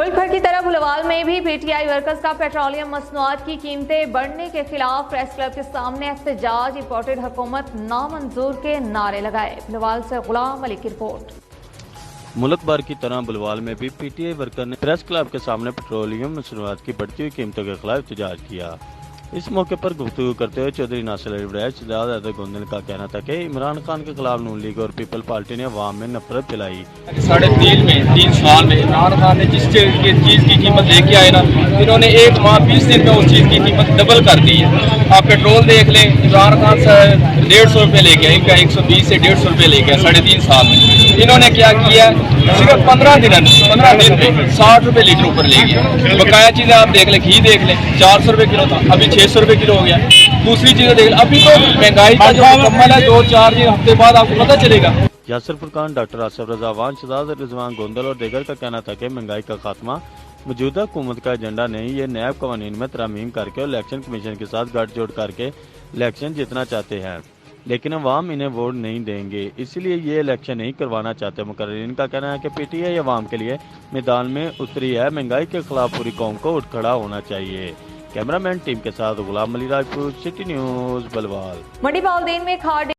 मुल्क भर की तरह बुलवाल में भी पीटीआई वर्कर्स का पेट्रोलियम मसनूआत की कीमतें बढ़ने के खिलाफ प्रेस क्लब के सामने एहतजाज, इंपोर्टेड हुकूमत नामंजूर के नारे लगाए। बुलवाल से गुलाम अली की रिपोर्ट। मुल्क भर की तरह बुलवाल में भी पीटीआई वर्कर ने प्रेस क्लब के सामने पेट्रोलियम मसनूआत की बढ़ती हुई कीमतों के खिलाफ एहतजाज किया। इस मौके पर गुफ्तगू करते हुए चौधरी नासिर अली वड़ैच शहजाद हैदर गोंदल का कहना था कि इमरान खान के खिलाफ नून लीग और पीपल पार्टी ने अवाम में नफरत फैलाई। 3 साल में इमरान खान ने जिस चीज़ की कीमत लेके आए ना, इन्होंने 1 माह 20 दिन में उस चीज़ की कीमत डबल कर दी है। आप पेट्रोल देख लें, इमरान खान से 150 रुपये लेके आए, इनका 120 से 150 रुपये लेके आए 3.5 साल में। इन्होंने क्या किया, सिर्फ 15 दिन में 60 रुपये लीटर ऊपर ले गया। बकाया चीज़ें आप देख लें, घी देख लें 400 रुपये किलो था, अभी 600 रुपये किलो हो गया। दूसरी चीज़ें देख लें, अभी तो महंगाई का जो मुकम्मल है 2-4 दिन हफ्ते बाद आपको पता चलेगा। यासिर फुरकान, डॉक्टर आसिफ रजा वान, शहजाद रिजवान गोंदल और दीगर का कहना था कि महंगाई का खात्मा मौजूदा हुकूमत का एजेंडा नहीं, ये नैब कवानीन में तरमीम करके और इलेक्शन कमीशन के साथ गठजोड़ करके इलेक्शन जीतना चाहते हैं, लेकिन अवाम इन्हें वोट नहीं देंगे, इसलिए ये इलेक्शन नहीं करवाना चाहते। मुकर्रिरीन का कहना है कि पीटीआई अवाम के लिए मैदान में उतरी है, महंगाई के खिलाफ पूरी कौम को उठ खड़ा होना चाहिए। कैमरामैन टीम के साथ गुलाम अली राजपूत, सिटी न्यूज़, बुलवाल। मंडी बाउद्दीन में खाड़